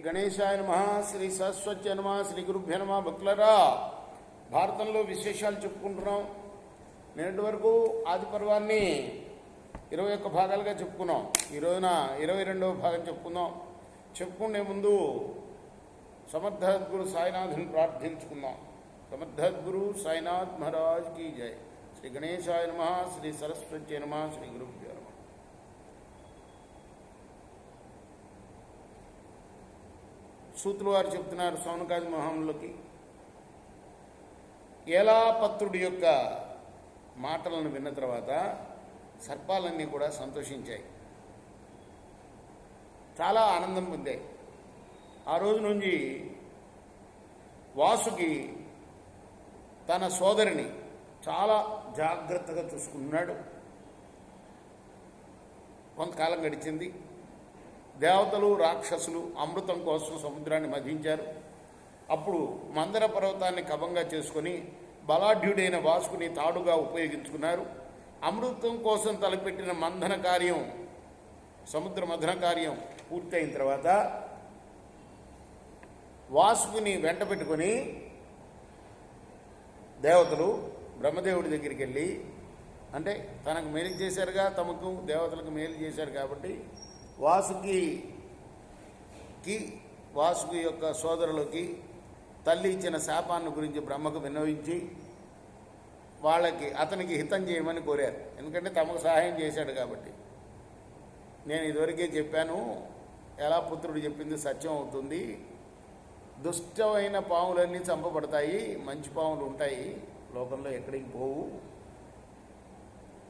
గణేశాయ నమః, శ్రీ సరస్వతి నమః, శ్రీ గురుభ్యో నమః. భక్తులరా, భారతంలో విశేషాలు చెప్పుకుంటున్నాం. నేటి వరకు ఆది పర్వాన్ని 21 భాగాలుగా చెప్పుకున్నాం. ఈ రోజున 22వ భాగం చెప్పుకుందాం. చెప్పుకునే ముందు సమర్థద్గురు సాయినాథుని ప్రార్థించుకుందాం. సమర్థద్గురు సాయినాథ్ మహారాజ్ కీ జై. శ్రీ గణేశాయ నమః, శ్రీ సరస్వతి నమః, శ్రీ గురుభ్యో నమః. సూతులు వారు చెప్తున్నారు సౌనకాది మహాములకి, ఏలాపత్రుడి యొక్క మాటలను విన్న తర్వాత సర్పాలన్నీ కూడా సంతోషించాయి, చాలా ఆనందం పొందాయి. ఆ రోజు నుంచి వాసుకి తన సోదరిని చాలా జాగ్రత్తగా చూసుకున్నాడు. కొంతకాలం గడిచింది. దేవతలు రాక్షసులు అమృతం కోసం సముద్రాన్ని మధించారు. అప్పుడు మందర పర్వతాన్ని కబంగా చేసుకుని బలాఢ్యుడైన వాసుకుని తాడుగా ఉపయోగించుకున్నారు. అమృతం కోసం తలపెట్టిన మంథన కార్యం, సముద్ర మథన కార్యం పూర్తయిన తర్వాత వాసుకుని వెంట పెట్టుకొని దేవతలు బ్రహ్మదేవుడి దగ్గరికి వెళ్ళి, అంటే తనకు మేలు చేశారుగా, తమకు దేవతలకు మేలు చేశారు కాబట్టి వాసుకి యొక్క సోదరులకి తల్లి ఇచ్చిన శాపాన్ని గురించి బ్రహ్మకు విన్నవించి అతనికి హితం చేయమని కోరారు. ఎందుకంటే తమకు సహాయం చేశాడు కాబట్టి. నేను ఇదివరకే చెప్పాను, ఎలా పుత్రుడు చెప్పింది సత్యం అవుతుంది. దుష్టమైన పాములన్నీ చంపబడతాయి, మంచి పాములు ఉంటాయి లోకంలో, ఎక్కడికి పోవు.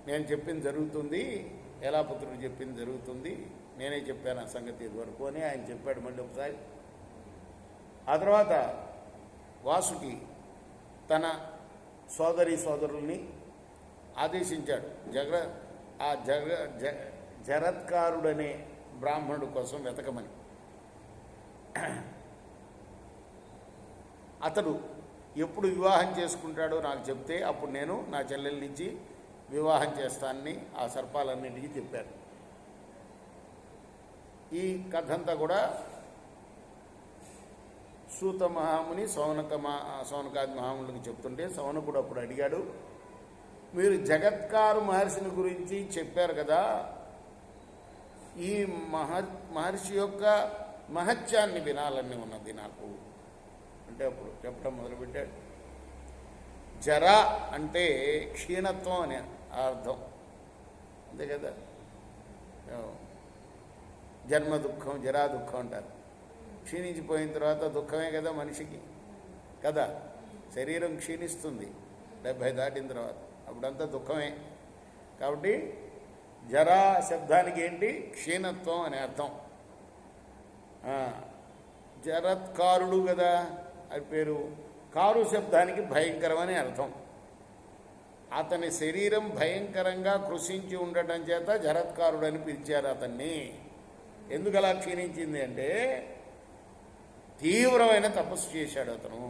నేను చెప్పింది జరుగుతుంది, ఎలా పుత్రుడు చెప్పింది జరుగుతుంది, నేనే చెప్పాను ఆ సంగతి ఇదివరకు అని ఆయన చెప్పాడు మళ్ళీ ఒకసారి. ఆ తర్వాత వాసుకి తన సోదరుల్ని ఆదేశించాడు, జరత్కారుడనే బ్రాహ్మణుడు కోసం వెతకమని. అతడు ఎప్పుడు వివాహం చేసుకుంటాడో నాకు చెప్తే అప్పుడు నేను నా చెల్లెల్నిచ్చి వివాహం చేస్తానని ఆ సర్పాలన్నింటికీ చెప్పారు. ఈ కథంతా కూడా సూత మహాముని సౌనకాది మహామునికి చెప్తుంటే సౌనకుడు అప్పుడు అడిగాడు, మీరు జగత్కారు మహర్షిని గురించి చెప్పారు కదా, ఈ మహర్షి యొక్క మహత్యాన్ని వినాలని ఉన్నది నాకు అంటే అప్పుడు చెప్పడం మొదలుపెట్టాడు. జర అంటే క్షీణత్వం అని అర్థం, అంతే కదా. జన్మ దుఃఖం, జరా దుఃఖం అంటారు. క్షీణించిపోయిన తర్వాత దుఃఖమే కదా మనిషికి, కదా. శరీరం క్షీణిస్తుంది 70 దాటిన తర్వాత, అప్పుడంతా దుఃఖమే. కాబట్టి జరా శబ్దానికి ఏంటి, క్షీణత్వం అనే అర్థం. జరత్కారుడు కదా అది పేరు. కారు శబ్దానికి భయంకరమని అర్థం. అతని శరీరం భయంకరంగా కృషించి ఉండటం చేత జరత్కారుడని పిలిచారు అతన్ని. ఎందుకు అలా క్షీణించింది అంటే తీవ్రమైన తపస్సు చేశాడు అతను.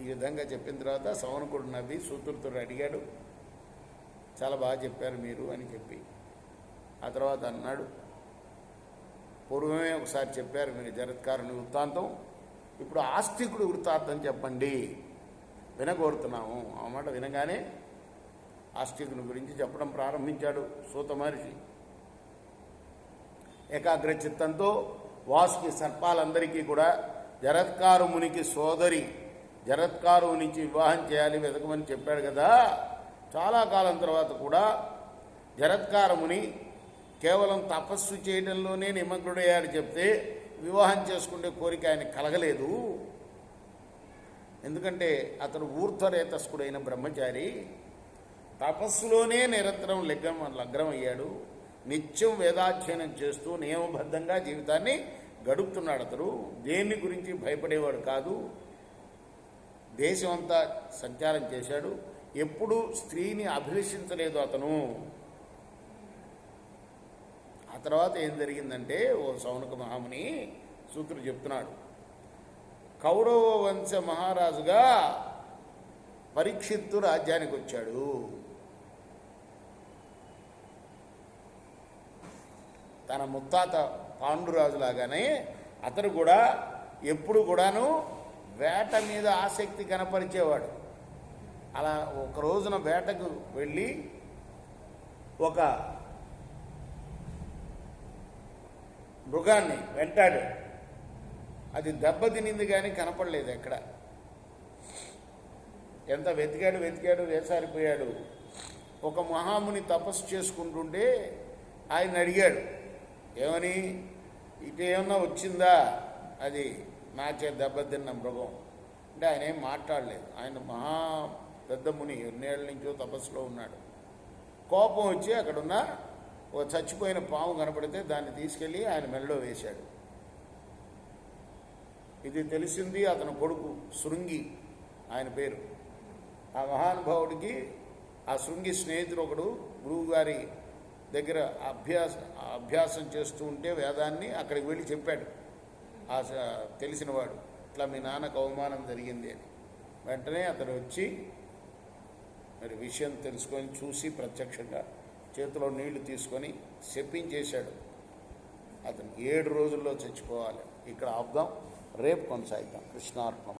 ఈ విధంగా చెప్పిన తర్వాత సౌనకుడు నవ్వి సూతుడితో అడిగాడు, చాలా బాగా చెప్పారు మీరు అని చెప్పి. ఆ తర్వాత అన్నాడు, పూర్వమే ఒకసారి చెప్పారు మీరు జరత్కారుని వృత్తాంతం, ఇప్పుడు ఆస్తికుడు వృత్తాంతం చెప్పండి వినగోరుతున్నాము. ఆ మాట వినగానే ఆస్తికుని గురించి చెప్పడం ప్రారంభించాడు సూత మహర్షి. ఏకాగ్ర చిత్తంతో వాసుకి సర్పాలందరికీ కూడా జరత్కారు మునికి సోదరి జరత్కారు నుంచి వివాహం చేయాలి వెతకమని చెప్పాడు కదా. చాలా కాలం తర్వాత కూడా జరత్కార ముని కేవలం తపస్సు చేయడంలోనే నిమగ్నుడయ్యాడు చెప్తే వివాహం చేసుకుంటే కోరిక ఆయన కలగలేదు. ఎందుకంటే అతడు ఊర్ధ్వరేతస్కుడైన బ్రహ్మచారి, తపస్సులోనే నిరంతరం లగ్నమయ్యాడు. నిత్యం వేదాధ్యయనం చేస్తూ నియమబద్ధంగా జీవితాన్ని గడుపుతున్నాడు. అతడు దేన్ని గురించి భయపడేవాడు కాదు. దేశం అంతా సంచారం చేశాడు, ఎప్పుడూ స్త్రీని అభిలషించలేదు అతను. ఆ తర్వాత ఏం జరిగిందంటే, ఓ సౌనక మహాముని సూత్రుడు చెప్తున్నాడు, కౌరవ వంశ మహారాజుగా పరీక్షిత్తు రాజ్యానికి వచ్చాడు. తన ముత్తాత పాండురాజులాగానే అతను కూడా ఎప్పుడు కూడాను వేట మీద ఆసక్తి కనపరిచేవాడు. అలా ఒక రోజున వేటకు వెళ్ళి ఒక మృగాన్ని వెంటాడు. అది దెబ్బతినింది కానీ కనపడలేదు ఎక్కడ. ఎంత వెతికాడు వేసారిపోయాడు. ఒక మహాముని తపస్సు చేసుకుంటుంటే ఆయన అడిగాడు, ఏమని, ఇటేమన్నా వచ్చిందా అది నాచే దెబ్బతిన్న మృగం అంటే ఆయన ఏం మాట్లాడలేదు. ఆయన మహా పెద్ద ముని, ఎన్నేళ్ళ నుంచో తపస్సులో ఉన్నాడు. కోపం వచ్చి అక్కడున్న ఒక చచ్చిపోయిన పాము కనపడితే దాన్ని తీసుకెళ్ళి ఆయన మెడలో వేశాడు. ఇది తెలిసింది అతని కొడుకు శృంగి, ఆయన పేరు. ఆ మహానుభావుడికి ఆ శృంగి స్నేహితుడు ఒకడు గురువుగారి దగ్గర అభ్యాసం చేస్తూ ఉంటే వేదాన్ని అక్కడికి వెళ్ళి చెప్పాడు. ఆ తెలిసినవాడు, ఇట్లా మీ నాన్నకు అవమానం జరిగింది అని. వెంటనే అతను వచ్చి మరి విషయం తెలుసుకొని చూసి ప్రత్యక్షంగా చేతిలో నీళ్లు తీసుకొని శపించేశాడు. అతను 7 రోజుల్లో చచ్చిపోవాలి. ఇక్కడ ఆపుదాం, రేపు కొనసాగిద్దాం. కృష్ణార్పణం.